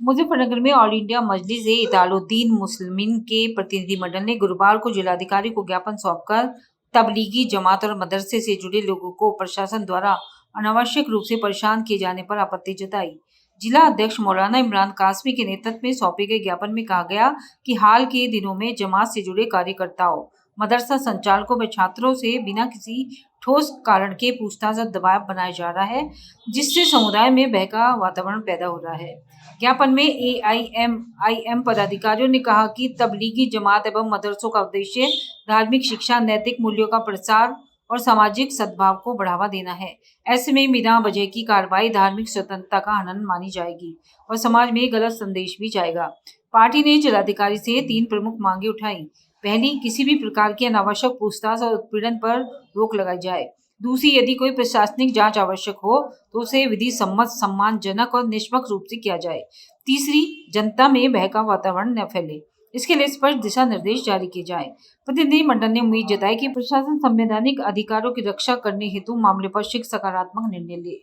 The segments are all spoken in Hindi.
मुजफ्फरनगर में ऑल इंडिया मजलिस-ए-इत्तेहादुल मुस्लिमीन के प्रतिनिधिमंडल ने गुरुवार को जिलाधिकारी को ज्ञापन सौंपकर तबलीगी जमात और मदरसे से जुड़े लोगों को प्रशासन द्वारा अनावश्यक रूप से परेशान किए जाने पर आपत्ति जताई। जिला अध्यक्ष मौलाना इमरान कासमी के नेतृत्व में सौंपे गए ज्ञापन में कहा गया कि हाल के दिनों में जमात से जुड़े कार्यकर्ताओं, मदरसा संचालकों व छात्रों से बिना किसी ठोस कारण के पूछताछ और दबाव बनाया जा रहा है, जिससे समुदाय में भय का वातावरण पैदा हो रहा है। ज्ञापन में एआईएमआईएम पदाधिकारियों ने कहा कि तबलीगी जमात एवं मदरसों का उद्देश्य धार्मिक शिक्षा, नैतिक मूल्यों का प्रसार और सामाजिक सद्भाव को बढ़ावा देना है। ऐसे में बिना वजह की कार्रवाई धार्मिक स्वतंत्रता का हनन मानी जाएगी और समाज में गलत संदेश भी जाएगा। पार्टी ने जिलाधिकारी से 3 प्रमुख मांगे उठाई। पहली, किसी भी प्रकार की अनावश्यक पूछताछ और उत्पीड़न पर रोक लगाई जाए। दूसरी, यदि कोई प्रशासनिक जांच आवश्यक हो तो उसे विधि सम्मत, सम्मानजनक और निष्पक्ष रूप से किया जाए। तीसरी, जनता में भय का वातावरण न फैले, इसके लिए स्पष्ट दिशा निर्देश जारी किए जाएं। प्रतिनिधिमंडल ने उम्मीद जताई कि प्रशासन संवैधानिक अधिकारों की रक्षा करने हेतु मामले पर शीघ्र सकारात्मक निर्णय ले।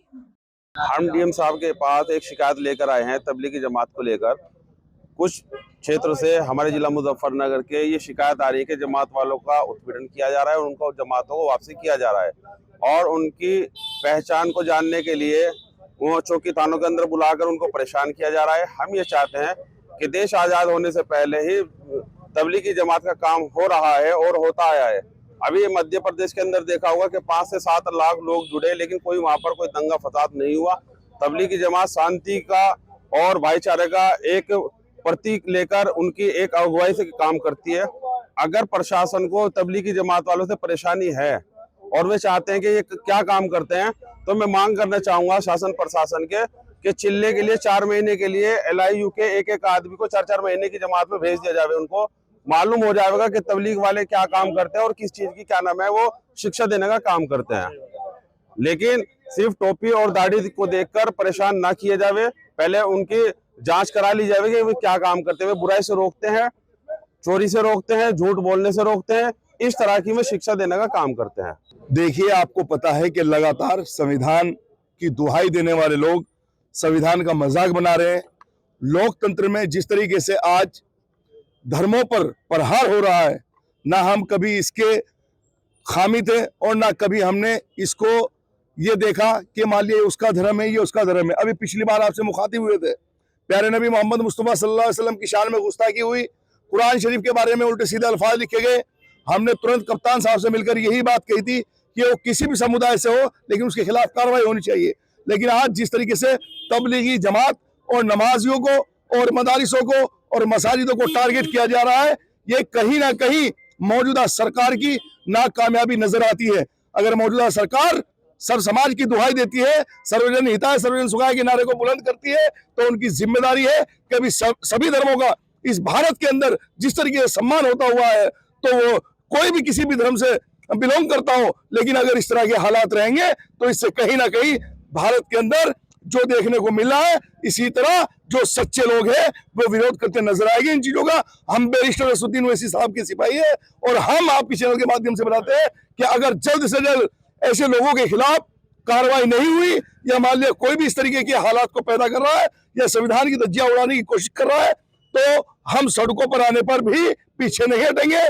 हम डीएम साहब के पास एक शिकायत लेकर आए हैं तबलीगी जमात को लेकर। कुछ क्षेत्र से हमारे जिला मुजफ्फरनगर के ये शिकायत आ रही है कि जमात वालों का उत्पीड़न किया जा रहा है और उनको जमातों को वापसी किया जा रहा है और उनकी पहचान को जानने के लिए वो चौकी थानों के अंदर बुलाकर उनको परेशान किया जा रहा है। हम ये चाहते हैं कि देश आज़ाद होने से पहले ही तबलीगी जमात का काम हो रहा है और होता आया है। अभी मध्य प्रदेश के अंदर देखा होगा कि 5 से 7 लाख लोग जुड़े, लेकिन कोई वहां पर कोई दंगा फसाद नहीं हुआ। तबलीगी जमात शांति का और भाईचारे का एक प्रतीक लेकर उनकी एक अगुवाई से काम करती है। अगर प्रशासन को तबलीगी जमात वालों से परेशानी है और वे चाहते हैं कि ये क्या काम करते हैं, तो मैं मांग करना चाहूंगा शासन प्रशासन के कि चिल्ले के लिए 4 महीने के लिए LIU के एक आदमी को 4-4 महीने की जमात में भेज दिया जाए। उनको मालूम हो जाएगा कि तबलीग वाले क्या काम करते हैं और किस चीज की क्या नाम है वो शिक्षा देने का काम करते हैं। लेकिन सिर्फ टोपी और दाढ़ी को देखकर परेशान ना किए जावे, पहले उनकी जांच करा ली जाए कि वे क्या काम करते हैं। वे बुराई से रोकते हैं, चोरी से रोकते हैं, झूठ बोलने से रोकते हैं, इस तरह की वे शिक्षा देने का काम करते हैं। देखिए, आपको पता है कि लगातार संविधान की दुहाई देने वाले लोग संविधान का मजाक बना रहे हैं। लोकतंत्र में जिस तरीके से आज धर्मों पर प्रहार हो रहा है, ना हम कभी इसके खामी थे और ना कभी हमने इसको ये देखा कि मान लिया उसका धर्म है, ये उसका धर्म है। अभी पिछली बार आपसे मुखातिब हुए थे, प्यारे नबी मोहम्मद मुस्तफ़ा सल्लल्लाहु अलैहि वसल्लम की शान में गुस्ताखी हुई, कुरान शरीफ के बारे में उल्टे सीधे अल्फाज लिखे गए। हमने तुरंत कप्तान साहब से मिलकर यही बात कही थी कि वो किसी भी समुदाय से हो, लेकिन उसके खिलाफ कार्रवाई होनी चाहिए। लेकिन आज जिस तरीके से तबलीगी जमात और नमाजियों को और मदारिसों को और मसाजिदों को टारगेट किया जा रहा है, ये कहीं ना कहीं मौजूदा सरकार की नाकामयाबी नजर आती है। अगर मौजूदा सरकार सर समाज की दुहाई देती है, सर्वजन हिताय सर्वजन सुखाय के नारे को बुलंद करती है, तो उनकी जिम्मेदारी है कि अभी सभी धर्मों का इस भारत के अंदर जिस तरीके से सम्मान होता हुआ है, तो वो कोई भी किसी भी धर्म से बिलोंग करता हो, लेकिन अगर इस तरह के हालात रहेंगे तो इससे कहीं ना कहीं भारत के अंदर जो देखने को मिला है, इसी तरह जो सच्चे लोग हैं वो विरोध करते नजर आएंगे इन चीजों का। हम बैरिस्टर असदुद्दीन ओवैसी साहब के सिपाही है और हम आपके चैनल के माध्यम से बताते हैं कि अगर जल्द से जल्द ऐसे लोगों के खिलाफ कार्रवाई नहीं हुई या मान लिया कोई भी इस तरीके के हालात को पैदा कर रहा है या संविधान की धज्जियां उड़ाने की कोशिश कर रहा है, तो हम सड़कों पर आने पर भी पीछे नहीं हटेंगे।